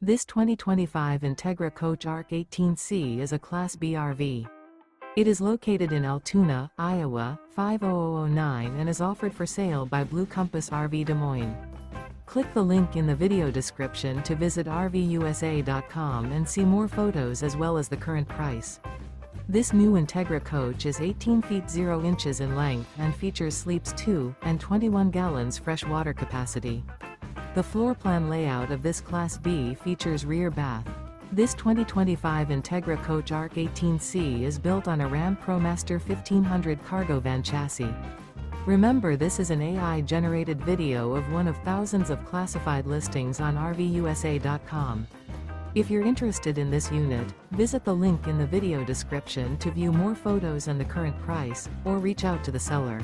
This 2025 Entegra Coach Arc 18C is a Class B RV. It is located in Altoona, Iowa, 50009 and is offered for sale by Blue Compass RV Des Moines. Click the link in the video description to visit RVUSA.com and see more photos as well as the current price. This new Entegra coach is 18 feet 0 inches in length and features sleeps 2 and 21 gallons fresh water capacity. The floor plan layout of this Class B features rear bath. This 2025 Entegra Coach Arc 18C is built on a RAM ProMaster 1500 cargo van chassis. Remember, this is an AI-generated video of one of thousands of classified listings on RVUSA.com. If you're interested in this unit, visit the link in the video description to view more photos and the current price, or reach out to the seller.